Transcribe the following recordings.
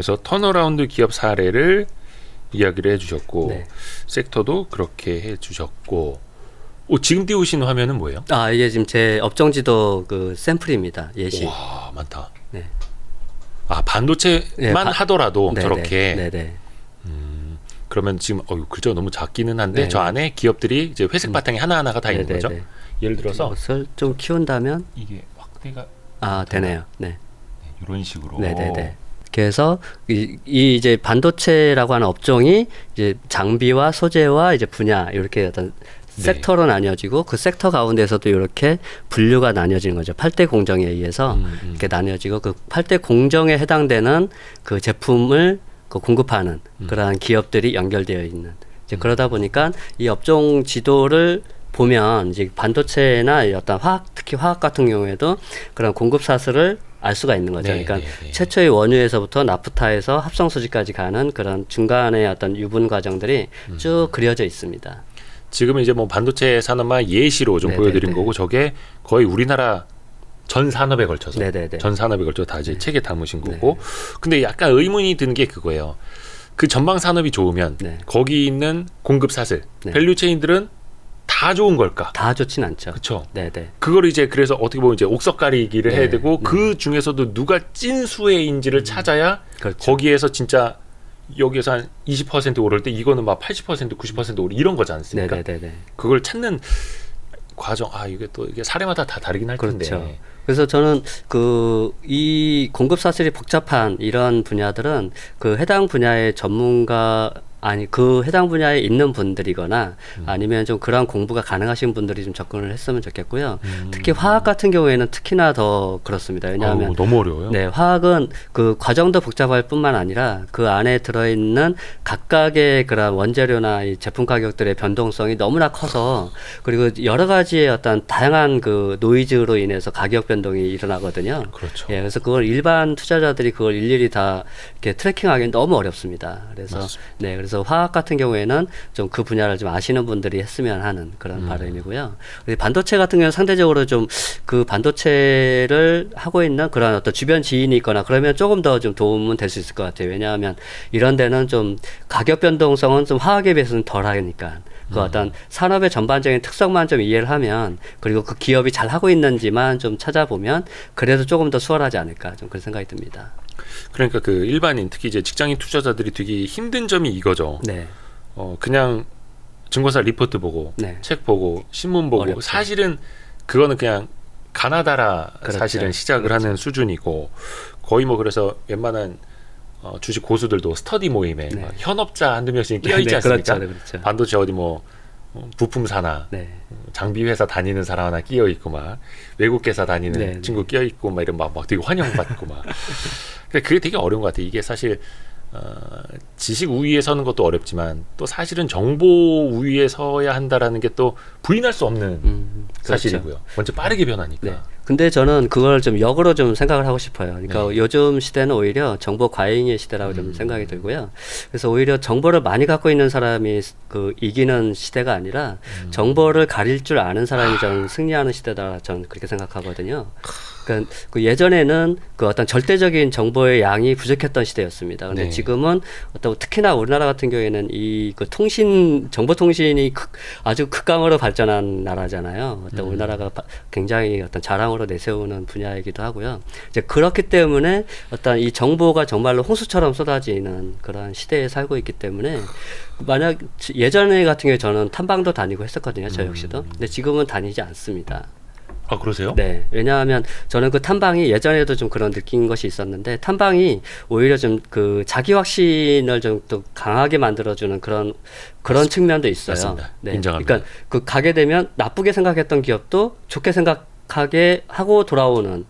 그래서 턴어라운드 기업 사례를 이야기를 해주셨고 네. 섹터도 그렇게 해주셨고 지금 띄우신 화면은 뭐예요? 이게 지금 제 업종 지도 그 샘플입니다. 예시. 와 많다. 네. 반도체만 네, 하더라도 네네. 저렇게. 네네. 그러면 지금 그죠 너무 작기는 한데 네. 저 안에 기업들이 이제 회색 바탕이 하나하나가 다 있는 네네네. 거죠. 예를 들어서 이것을 좀 키운다면 이게 확대가 되네요. 네. 이런 식으로. 네네네. 그래서 이 이제 반도체라고 하는 업종이 이제 장비와 소재와 이제 분야 이렇게 어떤 섹터로 나뉘어지고 그 섹터 가운데서도 이렇게 분류가 나뉘어지는 거죠. 8대 공정에 의해서 이렇게 나뉘어지고 그 8대 공정에 해당되는 그 제품을 공급하는 그러한 기업들이 연결되어 있는 이제 그러다 보니까 이 업종 지도를 보면 이제 반도체나 어떤 특히 화학 같은 경우에도 그런 공급 사슬을 알 수가 있는 거죠. 네, 그러니까 네. 최초의 원유에서부터 나프타에서 합성 수지까지 가는 그런 중간의 어떤 유분 과정들이 쭉 그려져 있습니다. 지금은 이제 뭐 반도체 산업만 예시로 좀 네네네. 보여드린 거고 저게 거의 우리나라 전 산업에 걸쳐서 네네네. 전 산업에 걸쳐 다 이제 책에 담으신 네. 거고 근데 약간 의문이 드는 게 그거예요. 그 전방 산업이 좋으면 네. 거기 있는 공급 사슬 네. 밸류체인들은 다 좋은 걸까? 다 좋진 않죠. 그렇죠. 네네. 그걸 이제 그래서 어떻게 보면 이제 옥석 가리기를 네. 해야 되고 네. 그 중에서도 누가 찐수혜인지를 찾아야 그렇죠. 거기에서 진짜 여기에서 한 20% 오를 때 이거는 막 80% 90% 오를 이런 거지 않습니까? 네네네. 그걸 찾는 과정 이게 사례마다 다 다르긴 할 텐데. 그렇죠. 그래서 저는 이 공급 사슬이 복잡한 이런 분야들은 그 해당 분야의 전문가 그 해당 분야에 있는 분들이거나 아니면 좀 그런 공부가 가능하신 분들이 좀 접근을 했으면 좋겠고요. 특히 화학 같은 경우에는 특히나 더 그렇습니다. 왜냐하면 너무 어려워요. 네, 화학은 그 과정도 복잡할 뿐만 아니라 그 안에 들어있는 각각의 그런 원재료나 이 제품 가격들의 변동성이 너무나 커서 그리고 여러 가지의 어떤 다양한 그 노이즈로 인해서 가격 변동이 일어나거든요. 그렇죠. 예, 그래서 그걸 일반 투자자들이 그걸 일일이 다 이렇게 트래킹하기는 너무 어렵습니다. 그래서 맞습니다. 네, 그래서 화학 같은 경우에는 좀 그 분야를 좀 아시는 분들이 했으면 하는 그런 바람이고요. 반도체 같은 경우는 상대적으로 좀 그 반도체를 하고 있는 그런 어떤 주변 지인이 있거나 그러면 조금 더 좀 도움은 될 수 있을 것 같아요. 왜냐하면 이런 데는 좀 가격 변동성은 좀 화학에 비해서는 덜하니까. 그 어떤 산업의 전반적인 특성만 좀 이해를 하면 그리고 그 기업이 잘 하고 있는지만 좀 찾아보면 그래도 조금 더 수월하지 않을까 좀 그런 생각이 듭니다. 그러니까 그 일반인 특히 이제 직장인 투자자들이 되게 힘든 점이 이거죠. 네. 그냥 증권사 리포트 보고 네. 책 보고 신문 보고 어렵죠. 사실은 그거는 그냥 가나다라 그렇죠. 사실은 시작을 하는 수준이고 거의 뭐 그래서 웬만한 주식 고수들도 스터디 모임에 네. 막 현업자 한두 명씩 끼어있지 않습니까? 그렇죠. 그렇죠. 반도체 어디 뭐 부품사나 네. 장비 회사 다니는 사람 하나 끼어 있고 막 외국 회사 다니는 네, 친구 끼어 있고 막 이런 막 되게 환영받고 막 그게 되게 어려운 것 같아요. 이게 사실 지식 우위에 서는 것도 어렵지만 또 사실은 정보 우위에 서야 한다라는 게 또 부인할 수 없는 사실이고요. 그렇죠. 먼저 빠르게 변하니까. 네. 근데 저는 그걸 좀 역으로 좀 생각을 하고 싶어요. 그러니까 네. 요즘 시대는 오히려 정보 과잉의 시대라고 좀 생각이 들고요. 그래서 오히려 정보를 많이 갖고 있는 사람이 이기는 시대가 아니라 정보를 가릴 줄 아는 사람이 저는 승리하는 시대다. 저는 그렇게 생각하거든요. 그러니까 그 예전에는 그 어떤 절대적인 정보의 양이 부족했던 시대였습니다. 근데 네. 지금은 어떤 특히나 우리나라 같은 경우에는 이 그 정보통신이 아주 극강으로 발전한 나라잖아요. 어떤 우리나라가 굉장히 어떤 자랑으로 내세우는 분야이기도 하고요. 이제 그렇기 때문에 어떤 이 정보가 정말로 홍수처럼 쏟아지는 그런 시대에 살고 있기 때문에 만약 예전에 같은 경우에 저는 탐방도 다니고 했었거든요. 저 역시도. 근데 지금은 다니지 않습니다. 아 그러세요? 네. 왜냐하면 저는 그 탐방이 예전에도 좀 그런 느낀 것이 있었는데 탐방이 오히려 좀 그 자기 확신을 좀 또 강하게 만들어주는 그런 측면도 있어요. 맞습니다. 네. 인정합니다. 그러니까 그 가게 되면 나쁘게 생각했던 기업도 좋게 생각하게 하고 돌아오는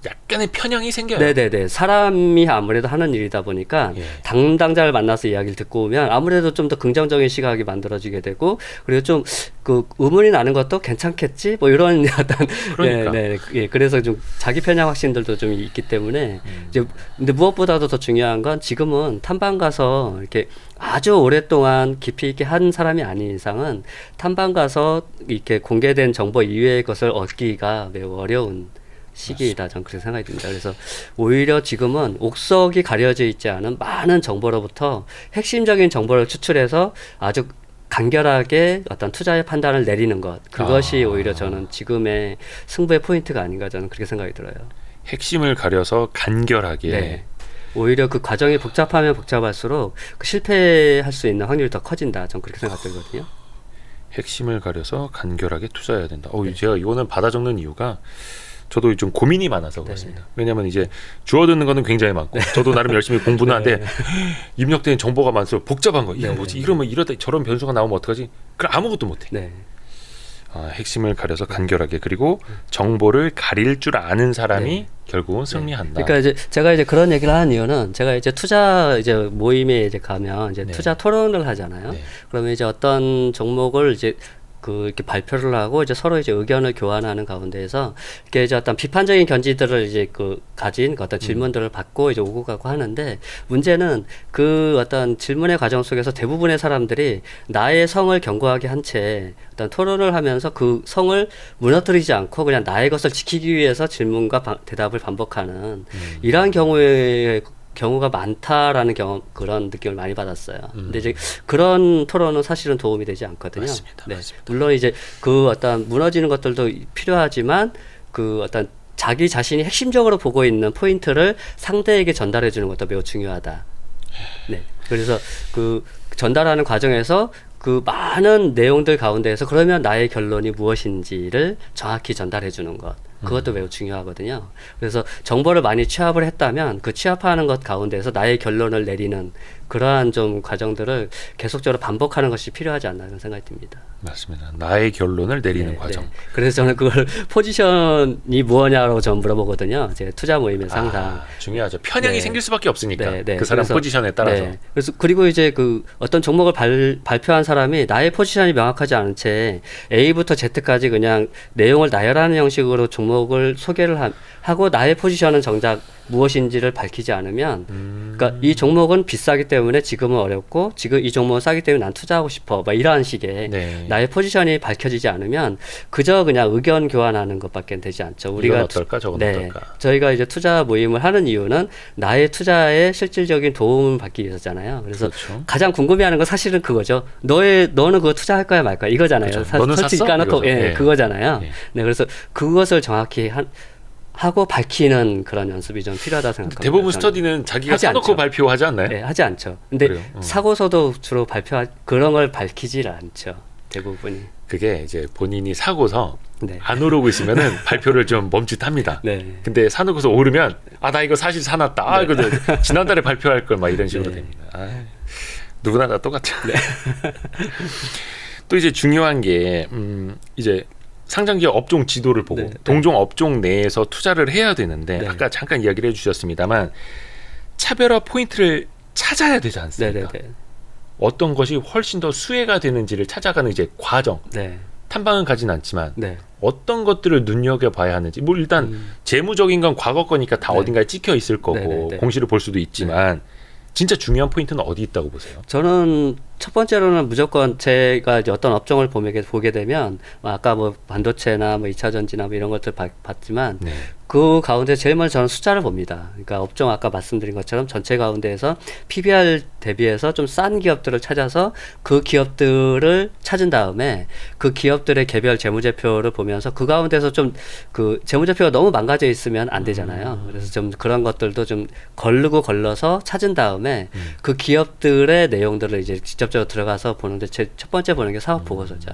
약간의 편향이 생겨요. 네네네. 사람이 아무래도 하는 일이다 보니까 예. 당당자를 만나서 이야기를 듣고 오면 아무래도 좀 더 긍정적인 시각이 만들어지게 되고 그리고 좀 그 의문이 나는 것도 괜찮겠지? 뭐 이런 어떤 그러니까. 네. 예. 그래서 좀 자기 편향 확신들도 좀 있기 때문에 이제 근데 무엇보다도 더 중요한 건 지금은 탐방 가서 이렇게 아주 오랫동안 깊이 있게 한 사람이 아닌 이상은 탐방 가서 이렇게 공개된 정보 이외의 것을 얻기가 매우 어려운 시기이다 저는 그렇게 생각이 듭니다. 그래서 오히려 지금은 옥석이 가려져 있지 않은 많은 정보로부터 핵심적인 정보를 추출해서 아주 간결하게 어떤 투자의 판단을 내리는 것, 그것이 오히려 저는 지금의 승부의 포인트가 아닌가 저는 그렇게 생각이 들어요. 핵심을 가려서 간결하게. 네. 오히려 그 과정이 복잡하면 복잡할수록 그 실패할 수 있는 확률이 더 커진다. 저는 그렇게 생각되거든요. 핵심을 가려서 간결하게 투자해야 된다. 네. 제가 이거는 받아 적는 이유가 저도 좀 고민이 많아서 네. 그렇습니다. 왜냐하면 이제 주워 듣는 거는 굉장히 많고 저도 나름 열심히 공부는 하는데 입력된 정보가 많아서 복잡한 거. 이게 네. 뭐지? 이러면 이러다 저런 변수가 나오면 어떡하지? 그럼 아무것도 못해. 네. 핵심을 가려서 간결하게, 그리고 정보를 가릴 줄 아는 사람이 네. 결국은 승리한다. 그러니까 이제 제가 이제 그런 얘기를 하는 이유는 제가 이제 투자 이제 모임에 이제 가면 이제 네. 투자 토론을 하잖아요. 네. 그러면 이제 어떤 종목을 이제 그 이렇게 발표를 하고 이제 서로 이제 의견을 교환하는 가운데에서 이렇게 이제 어떤 비판적인 견지들을 이제 그 가진 그 어떤 질문들을 받고 이제 오고 가고 하는데, 문제는 그 어떤 질문의 과정 속에서 대부분의 사람들이 나의 성을 견고하게 한 채 어떤 토론을 하면서 그 성을 무너뜨리지 않고 그냥 나의 것을 지키기 위해서 질문과 대답을 반복하는 이러한 경우가 많다라는 그런 느낌을 많이 받았어요. 근데 이제 그런 토론은 사실은 도움이 되지 않거든요. 맞습니다. 네. 맞습니다. 물론 이제 그 어떤 무너지는 것들도 필요하지만 그 어떤 자기 자신이 핵심적으로 보고 있는 포인트를 상대에게 전달해 주는 것도 매우 중요하다. 네. 그래서 그 전달하는 과정에서 그 많은 내용들 가운데에서 그러면 나의 결론이 무엇인지를 정확히 전달해 주는 것. 그것도 매우 중요하거든요. 그래서 정보를 많이 취합을 했다면 그 취합하는 것 가운데서 나의 결론을 내리는 그러한 좀 과정들을 계속적으로 반복하는 것이 필요하지 않나 그런 생각이 듭니다. 맞습니다. 나의 결론을 내리는 네, 과정. 네. 그래서 저는 그걸 포지션이 무엇냐고 저는 물어보거든요. 제 투자 모임에서 항상. 중요하죠. 편향이 네. 생길 수밖에 없으니까. 네, 네. 그 사람 그래서, 포지션에 따라서. 네. 그래서 그리고 이제 그 어떤 종목을 발표한 사람이 나의 포지션이 명확하지 않은 채 A부터 Z까지 그냥 내용을 나열하는 형식으로 종목을 소개를 하고 나의 포지션은 정작 무엇인지를 밝히지 않으면, 그러니까 이 종목은 비싸기 때문에 지금은 어렵고 지금 이 종목은 싸기 때문에 난 투자하고 싶어, 막 이러한 식의 네. 나의 포지션이 밝혀지지 않으면 그저 그냥 의견 교환하는 것밖에 되지 않죠. 이건 어떨까 저건 어떨까. 저희가 이제 투자 모임을 하는 이유는 나의 투자에 실질적인 도움을 받기 위해서잖아요. 그래서 그렇죠. 가장 궁금해하는 건 사실은 그거죠. 너는 그거 투자할 거야 말 거야 이거잖아요. 그렇죠. 너는 솔직히 샀어? 까놓고 이거죠. 예. 그거잖아요. 예. 네, 그래서 그것을 정확히 하고 밝히는 그런 연습이 좀 필요하다 생각합니다. 대부분 스터디는 자기가 하지 사놓고 않죠. 발표하지 않나요? 네, 하지 않죠. 근데 그래요? 사고서도 주로 그런 걸 밝히질 않죠. 대부분이. 그게 이제 본인이 사고서 네. 안 오르고 있으면은 발표를 좀 멈칫합니다. 네. 근데 사놓고서 오르면 나 이거 사실 사놨다. 이거 지난달에 발표할 걸 막 이런 식으로 네. 됩니다. 누구나 다 똑같죠. 또 이제 중요한 게 이제 상장기업 업종 지도를 보고 네. 동종 업종 내에서 투자를 해야 되는데 네. 아까 잠깐 이야기를 해주셨습니다만 차별화 포인트를 찾아야 되지 않습니까? 네네네. 어떤 것이 훨씬 더 수혜가 되는지를 찾아가는 이제 과정. 네. 탐방은 가진 않지만 네. 어떤 것들을 눈여겨봐야 하는지. 뭐 일단 재무적인 건 과거 거니까 다 네. 어딘가에 찍혀 있을 거고 네네네. 공시를 볼 수도 있지만 진짜 중요한 포인트는 어디 있다고 보세요? 저는 첫 번째로는 무조건 제가 이제 어떤 업종을 보게 되면 아까 뭐 반도체나 뭐 2차 전지나 뭐 이런 것들 봤지만 네. 그 가운데 제일 먼저 저는 숫자를 봅니다. 그러니까 업종 아까 말씀드린 것처럼 전체 가운데에서 PBR 대비해서 좀 싼 기업들을 찾아서 그 기업들을 찾은 다음에 그 기업들의 개별 재무제표를 보면서 그 가운데서 좀 그 재무제표가 너무 망가져 있으면 안 되잖아요. 그래서 좀 그런 것들도 좀 걸러서 찾은 다음에 그 기업들의 내용들을 이제 직접적으로 들어가서 보는데 제 첫 번째 보는 게 사업 보고서죠.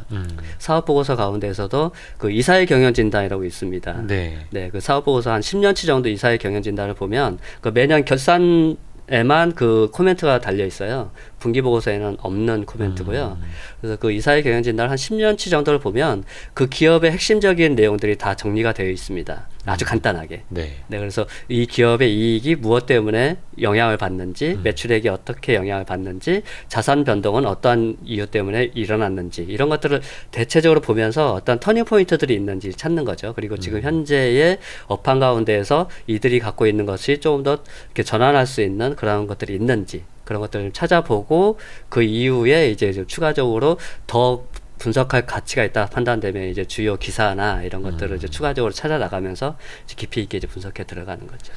사업 보고서 가운데서도 그 이사의 경영 진단이라고 있습니다. 네. 네, 그 사업 보고서 한 10년치 정도 이사의 경영 진단을 보면 그 매년 결산에만 그 코멘트가 달려 있어요. 분기 보고서에는 없는 코멘트고요. 그래서 그 이사의 경영 진단을 한 10년치 정도를 보면 그 기업의 핵심적인 내용들이 다 정리가 되어 있습니다. 아주 간단하게. 네. 네, 그래서 이 기업의 이익이 무엇 때문에 영향을 받는지, 매출액이 어떻게 영향을 받는지, 자산 변동은 어떠한 이유 때문에 일어났는지, 이런 것들을 대체적으로 보면서 어떤 터닝 포인트들이 있는지 찾는 거죠. 그리고 지금 현재의 업황 가운데에서 이들이 갖고 있는 것이 조금 더 이렇게 전환할 수 있는 그런 것들이 있는지, 그런 것들을 찾아보고 그 이후에 이제 좀 추가적으로 더 분석할 가치가 있다 판단되면 이제 주요 기사나 이런 것들을 이제 추가적으로 찾아 나가면서 깊이 있게 이제 분석해 들어가는 거죠.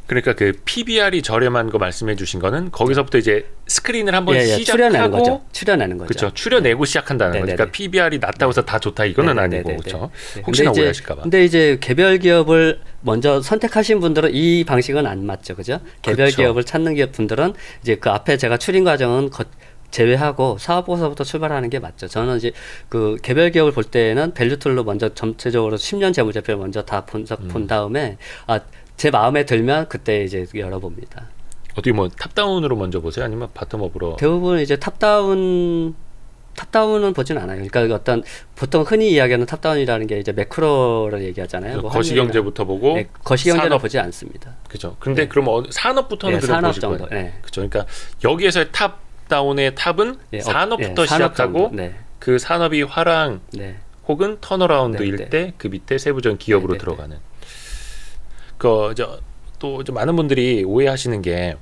그러니까 그 PBR이 저렴한 거 말씀해 주신 거는 거기서부터 이제 스크린을 한번 시작하고 출연하는 거죠. 출연하는 거죠. 그렇죠. 출연내고 시작한다는 네네네. 거니까 PBR이 낮다고 해서 다 좋다 이거는 네네네네. 아니고 그렇죠. 네. 혹시나 근데 이제- 오해하실까 봐. 근데 이제 개별 기업을 먼저 선택하신 분들은 이 방식은 안 맞죠. 그죠? 개별 그쵸. 기업을 찾는 기업 분들은 이제 그 앞에 제가 추린 과정은 제외하고 사업보고서부터 출발하는 게 맞죠. 저는 이제 그 개별 기업을 볼 때는 밸류툴로 먼저 전체적으로 10년 재무제표를 먼저 다 본 다음에 제 마음에 들면 그때 이제 열어봅니다. 어떻게 뭐 탑다운으로 먼저 보세요? 아니면 바텀업으로? 대부분 이제 탑다운은 보진 않아요. 그러니까 어떤 보통 흔히 이야기하는 탑다운이라는 게 이제 매크로를 얘기하잖아요. 뭐 거시경제부터 보고 네, 거시경제는 산업. 보지 않습니다. 그렇죠. 근데 그럼 산업부터는 네, 그냥 산업 보실 정도. 거예요. 네. 그렇죠. 그러니까 여기에서의 탑다운의 탑은 네, 산업부터 산업 시작하고 정도. 네. 그 산업이 화랑 네. 혹은 턴어라운드일 네, 네. 때 그 밑에 세부적인 기업으로 네, 네, 들어가는. 또 많은 분들이 오해하시는 게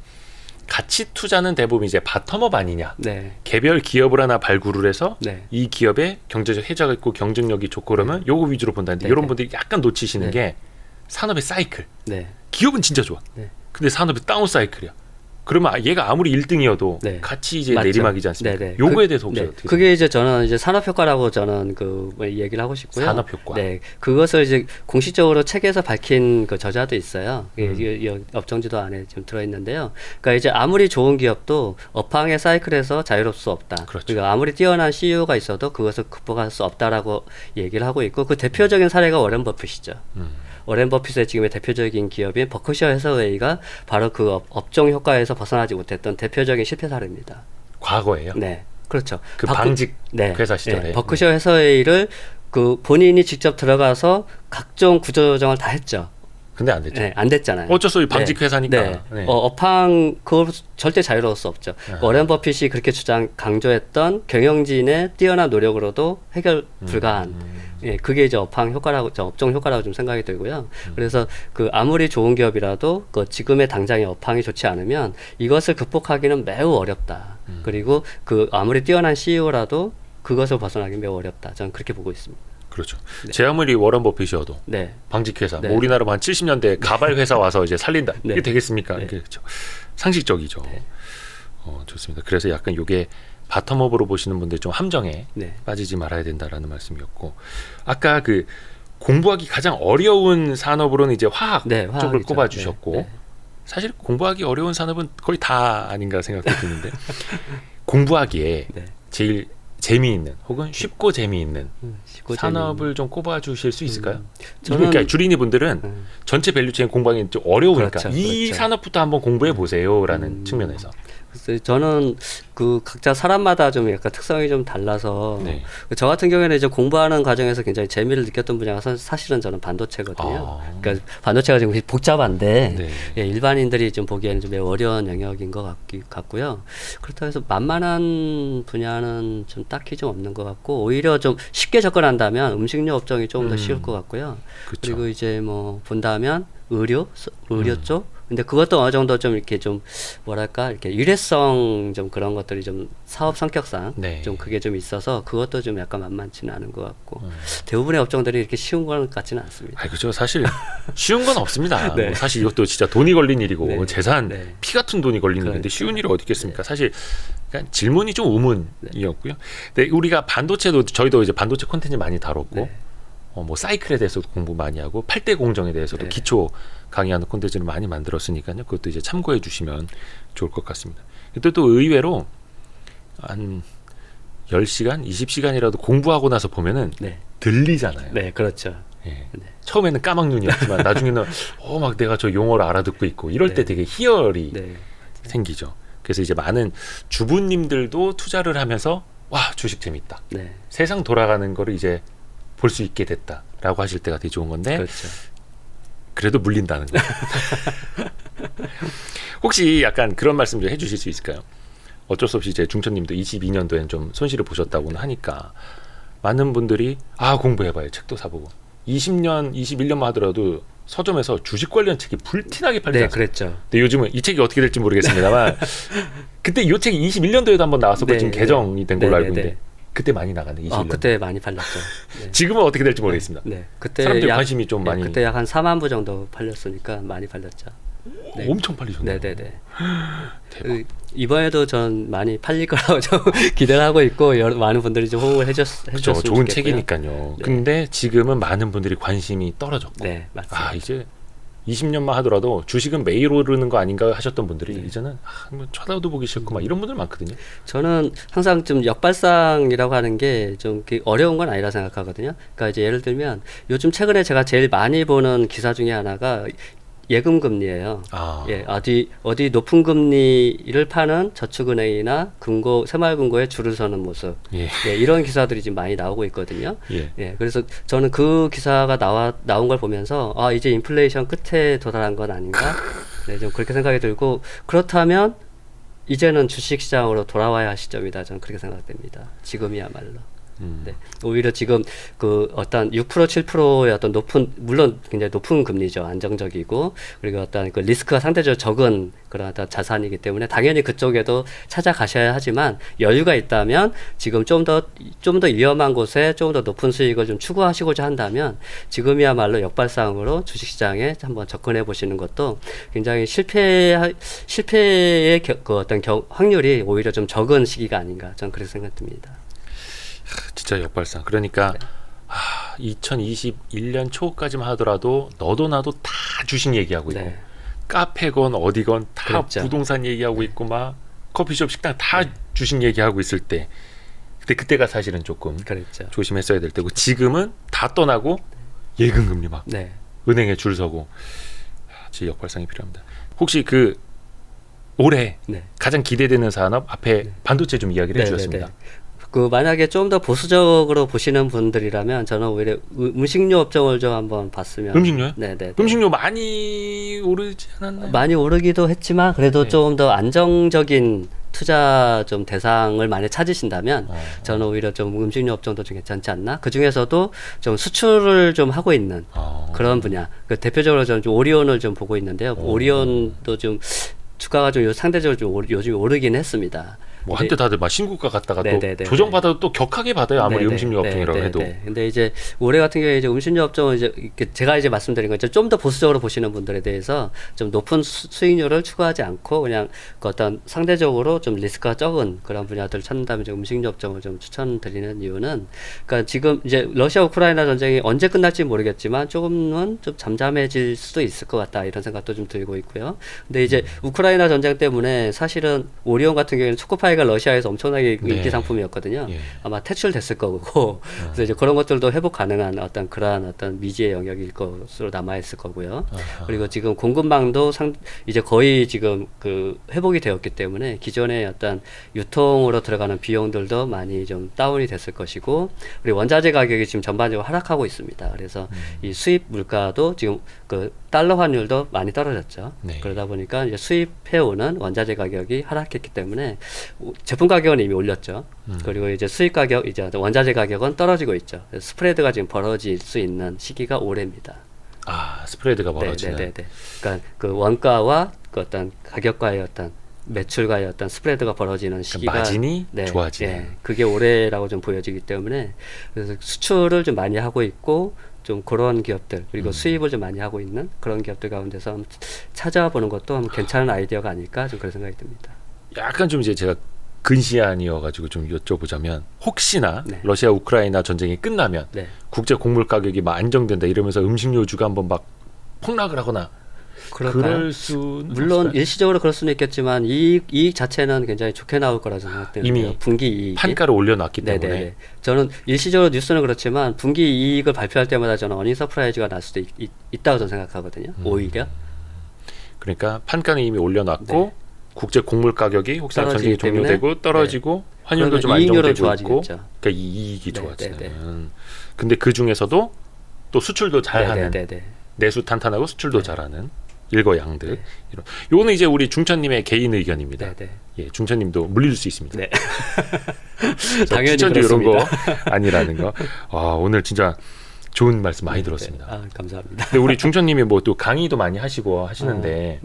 가치 투자는 대부분 이제 바텀업 아니냐. 네. 개별 기업을 하나 발굴을 해서 네. 이 기업의 경제적 혜자가 있고 경쟁력이 좋고 그러면 요거 위주로 본다는데 네, 이런 네. 분들이 약간 놓치시는 네. 게 산업의 사이클. 네. 기업은 진짜 좋아. 네. 근데 산업이 다운 사이클이야. 그러면 얘가 아무리 1등이어도 네. 같이 이제 맞죠. 내리막이지 않습니까? 네, 네. 요거에 대해서 혹시 네. 어떻게 그게 이제 저는 이제 산업 효과라고 저는 뭐 얘기를 하고 싶고요. 산업 효과. 네. 그것을 이제 공식적으로 책에서 밝힌 그 저자도 있어요. 이 업종지도 안에 좀 들어 있는데요. 그러니까 이제 아무리 좋은 기업도 업황의 사이클에서 자유로울 수 없다. 그렇죠. 그러니까 아무리 뛰어난 CEO가 있어도 그것을 극복할 수 없다라고 얘기를 하고 있고 그 대표적인 사례가 워렌 버핏이죠. 워렌 버핏의 지금의 대표적인 기업인 버크셔 해서웨이가 바로 그 업종 효과에서 벗어나지 못했던 대표적인 실패 사례입니다. 과거예요? 네, 그렇죠. 그 방직 회사 시절에. 네, 버크셔 해서웨이를 그 본인이 직접 들어가서 각종 구조조정을 다 했죠. 근데 안 됐죠. 네, 안 됐잖아요. 어쩔 수 없이 방직 회사니까. 네. 네. 업황 그거 절대 자유로울 수 없죠. 워렌 버핏이 그렇게 강조했던 경영진의 뛰어난 노력으로도 해결 불가한. 예, 그게 이제 업황 효과라고, 업종 효과라고 좀 생각이 들고요. 그래서 그 아무리 좋은 기업이라도 그 지금의 당장의 업황이 좋지 않으면 이것을 극복하기는 매우 어렵다. 그리고 그 아무리 뛰어난 CEO라도 그것을 벗어나기 매우 어렵다. 저는 그렇게 보고 있습니다. 그렇죠. 제 아무리 워런 버핏이어도 네. 방직 회사, 네. 뭐 우리나라 한 70년대 가발 회사 와서 이제 살린다. 네. 이게 되겠습니까? 네. 그렇죠. 상식적이죠. 네. 좋습니다. 그래서 약간 요게 바텀업으로 보시는 분들 좀 함정에 네. 빠지지 말아야 된다라는 말씀이었고, 아까 그 공부하기 가장 어려운 산업으로는 이제 화학 네, 쪽을 화학이죠. 꼽아주셨고, 네, 네. 사실 공부하기 어려운 산업은 거의 다 아닌가 생각이 드는데 공부하기에 네. 제일 재미있는 혹은 쉽고 재미있는 쉽고 산업을 좀 꼽아주실 수 있을까요? 저는- 그러니까 주린이 분들은 음. 전체 밸류체인 공부하기 좀 어려우니까 그렇죠, 이 그렇죠. 산업부터 한번 공부해 보세요라는 측면에서. 그래서 저는 그 각자 사람마다 좀 약간 특성이 좀 달라서 네. 저 같은 경우에는 이제 공부하는 과정에서 굉장히 재미를 느꼈던 분야가 사실은 저는 반도체거든요. 그러니까 반도체가 좀 복잡한데 네. 예, 일반인들이 좀 보기에는 좀 매우 어려운 영역인 것 같고요. 그렇다고 해서 만만한 분야는 좀 딱히 좀 없는 것 같고 오히려 좀 쉽게 접근한다면 음식료 업종이 조금 더 쉬울 것 같고요. 그쵸. 그리고 이제 뭐 본다면 의료 쪽. 근데 그것도 어느 정도 좀 이렇게 좀 뭐랄까 이렇게 일회성 좀 그런 것들이 좀 사업 성격상 네. 좀 그게 좀 있어서 그것도 좀 약간 만만치는 않은 것 같고 대부분의 업종들이 이렇게 쉬운 것 같지는 않습니다. 그죠. 사실 쉬운 건 없습니다. 네. 뭐 사실 이것도 진짜 돈이 걸린 일이고 네. 재산, 네. 피 같은 돈이 걸리는 그렇죠. 일인데 쉬운 일이 어디 있겠습니까? 사실 그냥 질문이 좀 의문이었고요. 근데 우리가 반도체도 저희도 이제 반도체 콘텐츠 많이 다뤘고 네. 뭐 사이클에 대해서도 공부 많이 하고 8대 공정에 대해서도 네. 기초 강의하는 콘텐츠를 많이 만들었으니까요. 그것도 이제 참고해 주시면 좋을 것 같습니다. 또 의외로 한 10시간, 20시간이라도 공부하고 나서 보면은 네, 들리잖아요. 네, 그렇죠. 예. 네. 처음에는 까막눈이었지만 나중에는 막 내가 저 용어를 알아듣고 있고 이럴 때 네. 되게 희열이 네, 생기죠. 그래서 이제 많은 주부님들도 투자를 하면서 와 주식 재밌다. 네, 세상 돌아가는 거를 이제 볼 수 있게 됐다라고 하실 때가 되게 좋은 건데 그렇죠. 그래도 물린다는 거. 혹시 약간 그런 말씀 좀 해주실 수 있을까요? 어쩔 수 없이 제 중천님도 22년도엔 좀 손실을 보셨다고는 하니까 많은 분들이 공부해봐요. 책도 사보고 20년, 21년만 하더라도 서점에서 주식 관련 책이 불티나게 팔리지 네, 않습니까? 그랬죠. 근데 요즘은 이 책이 어떻게 될지 모르겠습니다만 그때 이 책이 21년도에도 한번 나왔었고 네, 지금 네. 개정이 된 걸로 네, 알고 네, 있는데 그때 많이 나가네 21년. 그때 많이 팔렸죠. 네. 지금은 어떻게 될지 모르겠습니다. 네, 그때 사람들이 관심이 좀 많이. 그때 약 한 4만 부 정도 팔렸으니까 많이 팔렸죠. 네. 엄청 팔리셨네요. 네네네. 대박. 이번에도 전 많이 팔릴 거라고 좀 기대를 하고 있고 많은 분들이 좀 호응을 해줬으면 그렇죠. 좋겠고요. 좋은 책이니까요. 네. 근데 지금은 많은 분들이 관심이 떨어졌고 네, 맞습니다. 이제 20년만 하더라도 주식은 매일 오르는 거 아닌가 하셨던 분들이 이제는 뭐 쳐다도 보기 싫고 막 이런 분들 많거든요. 저는 항상 좀 역발상이라고 하는 게 좀 어려운 건 아니라 생각하거든요. 그러니까 이제 예를 들면 요즘 최근에 제가 제일 많이 보는 기사 중에 하나가 예금 금리예요. 예, 어디 높은 금리를 파는 저축은행이나 새마을금고에 줄을 서는 모습. 예. 예, 이런 기사들이 지금 많이 나오고 있거든요. 예. 예, 그래서 저는 그 기사가 나온 걸 보면서 이제 인플레이션 끝에 도달한 건 아닌가? 네, 좀 그렇게 생각이 들고 그렇다면 이제는 주식시장으로 돌아와야 할 시점이다. 저는 그렇게 생각됩니다. 지금이야말로. 네. 오히려 지금 그 어떤 6% 7%의 어떤 물론 굉장히 높은 금리죠. 안정적이고 그리고 어떤 그 리스크가 상대적으로 적은 그런 어떤 자산이기 때문에 당연히 그쪽에도 찾아가셔야 하지만 여유가 있다면 지금 좀 더 위험한 곳에 좀 더 높은 수익을 좀 추구하시고자 한다면 지금이야말로 역발상으로 주식시장에 한번 접근해 보시는 것도 굉장히 실패의 그 어떤 확률이 오히려 좀 적은 시기가 아닌가 저는 그렇게 생각됩니다. 진짜 역발상. 그러니까 2021년 초까지만 하더라도 너도 나도 다 주식 얘기하고 있고 카페건 어디건 다 그렇죠. 부동산 얘기하고 있고 막 커피숍 식당 다 주식 얘기하고 있을 때 그때가 사실은 조금 그렇죠. 조심했어야 될 때고 지금은 다 떠나고 예금금리 막 은행에 줄 서고 제 역발상이 필요합니다. 혹시 그 올해 가장 기대되는 산업 앞에 반도체 좀 이야기를 해주셨습니다. 만약에 좀 더 보수적으로 보시는 분들이라면 저는 오히려 음식료 업종을 좀 한번 봤으면. 음식료요? 네네. 음식료 많이 오르지 않았나요? 많이 오르기도 했지만 그래도 좀 더 안정적인 투자 좀 대상을 많이 찾으신다면 저는 오히려 좀 음식료 업종도 좀 괜찮지 않나? 그 중에서도 좀 수출을 좀 하고 있는 그런 분야. 대표적으로 저는 좀 오리온을 좀 보고 있는데요. 오리온도 좀 주가가 좀 상대적으로 좀 요즘 오르긴 했습니다. 뭐 한때 다들 막 신고가 갔다가 또 조정받아도 또 격하게 받아요. 아무리 음식료 업종이라고 해도. 근데 이제 올해 같은 경우에 이제 음식료 업종은 이제 제가 이제 말씀드린 것처럼 좀 더 보수적으로 보시는 분들에 대해서 좀 높은 수익률을 추구하지 않고 그냥 그 어떤 상대적으로 좀 리스크가 적은 그런 분야들을 찾는다면 이제 음식료 업종을 좀 추천드리는 이유는 그러니까 지금 이제 러시아 우크라이나 전쟁이 언제 끝날지 모르겠지만 조금은 좀 잠잠해질 수도 있을 것 같다 이런 생각도 좀 들고 있고요. 근데 이제 우크라이나 전쟁 때문에 사실은 오리온 같은 경우에는 초코파이가 러시아에서 엄청나게 인기 상품이었거든요. 아마 퇴출됐을 거고 그래서 이제 그런 것들도 회복 가능한 그러한 어떤 미지의 영역일 것으로 남아 있을 거고요. 그리고 지금 공급망도 이제 거의 지금 그 회복이 되었기 때문에 기존의 어떤 유통으로 들어가는 비용들도 많이 좀 다운이 됐을 것이고 그리고 원자재 가격이 지금 전반적으로 하락하고 있습니다. 그래서 이 수입 물가도 지금 그 달러 환율도 많이 떨어졌죠. 그러다 보니까 이제 수입해오는 원자재 가격이 하락했기 때문에 제품 가격은 이미 올렸죠. 그리고 이제 수입 가격, 이제 원자재 가격은 떨어지고 있죠. 스프레드가 지금 벌어질 수 있는 시기가 올해입니다. 스프레드가 벌어지는. 그러니까 그 원가와 그 어떤 가격과의 어떤 매출과의 어떤 스프레드가 벌어지는 시기가 마진이 좋아지는. 그게 올해라고 좀 보여지기 때문에 그래서 수출을 좀 많이 하고 있고 좀 그런 기업들 그리고 수입을 좀 많이 하고 있는 그런 기업들 가운데서 찾아보는 것도 한번 괜찮은 아이디어가 아닐까 좀 그런 생각이 듭니다. 약간 좀 이제 제가 근시안이어가지고 좀 여쭤보자면 혹시나 러시아 우크라이나 전쟁이 끝나면 국제 곡물 가격이 막 안정된다 이러면서 음식료주가 한번 막 폭락을 하거나 그럴 수는 물론 없을까요? 일시적으로 그럴 수는 있겠지만 이익 자체는 굉장히 좋게 나올 거라고 생각되는데요. 이미 분기 이익 판가를 올려놨기 때문에 저는 일시적으로 뉴스는 그렇지만 분기 이익을 발표할 때마다 저는 어닝 서프라이즈가 날 수도 있다고 저는 생각하거든요. 오히려 그러니까 판가는 이미 올려놨고 국제 곡물 가격이 혹시나 전쟁이 종료되고 떨어지고 환율도 좀 안정되고 있고 그러니까 이익이 좋아지는. 근데 그 중에서도 또 수출도 잘하는 내수 탄탄하고 수출도 잘하는 일거양득. 요거는 이제 우리 중천님의 개인 의견입니다. 예, 중천님도 물릴 수 있습니다. 당연히 추천주 이런 그렇습니다. 거 아니라는 거. 오늘 진짜 좋은 말씀 많이 들었습니다. 감사합니다. 근데 우리 중천님이 뭐 또 강의도 많이 하시고 하시는데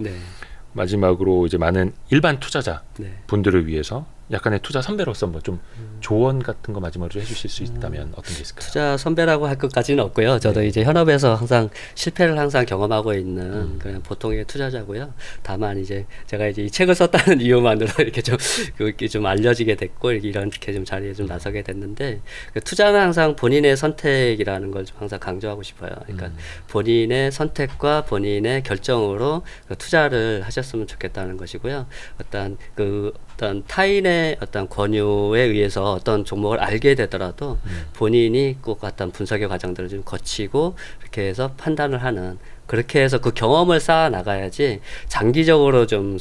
마지막으로 이제 많은 일반 투자자 분들을 위해서 약간의 투자 선배로서 뭐 좀 조언 같은 거 마지막으로 해주실 수 있다면 어떤 게 있을까요? 투자 선배라고 할 것까지는 없고요. 저도 이제 현업에서 항상 실패를 항상 경험하고 있는 그냥 보통의 투자자고요. 다만 이제 제가 이제 이 책을 썼다는 이유만으로 이렇게 좀 이렇게 좀 알려지게 됐고 이렇게 좀 자리에 좀 나서게 됐는데 그 투자는 항상 본인의 선택이라는 걸 좀 항상 강조하고 싶어요. 그러니까 본인의 선택과 본인의 결정으로 그 투자를 하셨으면 좋겠다는 것이고요. 어떤 타인의 어떤 권유에 의해서 어떤 종목을 알게 되더라도 본인이 꼭 어떤 분석의 과정들을 좀 거치고 이렇게 해서 판단을 하는 그렇게 해서 그 경험을 쌓아 나가야지 장기적으로 좀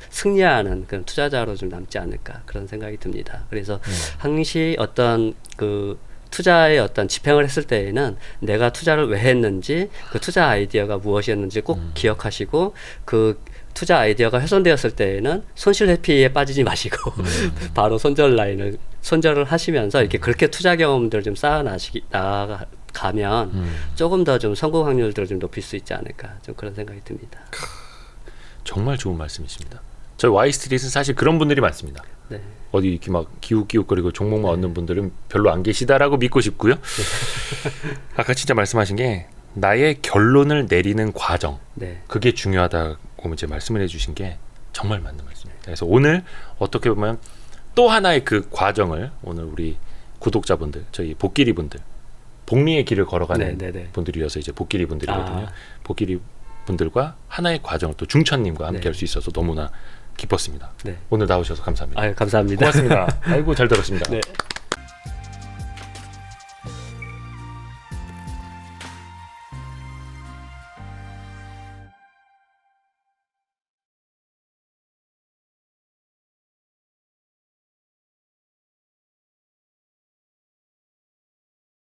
승리하는 그런 투자자로 좀 남지 않을까 그런 생각이 듭니다. 그래서 항시 어떤 그 투자의 어떤 집행을 했을 때에는 내가 투자를 왜 했는지 그 투자 아이디어가 무엇이었는지 꼭 기억하시고 그 투자 아이디어가 훼손되었을 때에는 손실 회피에 빠지지 마시고 바로 손절을 하시면서 이렇게 그렇게 투자 경험들을 좀 나가면 조금 더 좀 성공 확률들을 좀 높일 수 있지 않을까 좀 그런 생각이 듭니다. 정말 좋은 말씀이십니다. 저희 Y스트릿은 사실 그런 분들이 많습니다. 네. 어디 이렇게 막 기웃기웃거리고 종목만 얻는 분들은 별로 안 계시다라고 믿고 싶고요. 아까 진짜 말씀하신 게 나의 결론을 내리는 과정 네. 그게 중요하다고 이제 말씀을 해주신 게 정말 맞는 말씀입니다. 그래서 오늘 어떻게 보면 또 하나의 그 과정을 오늘 우리 구독자분들 저희 복길이 분들 복리의 길을 걸어가는 분들이어서 이제 복길이 분들이거든요. 복길이 분들과 하나의 과정을 또 중천님과 함께 할 수 있어서 너무나 기뻤습니다. 오늘 나오셔서 감사합니다. 감사합니다. 고맙습니다. 아이고 잘 들었습니다. 네.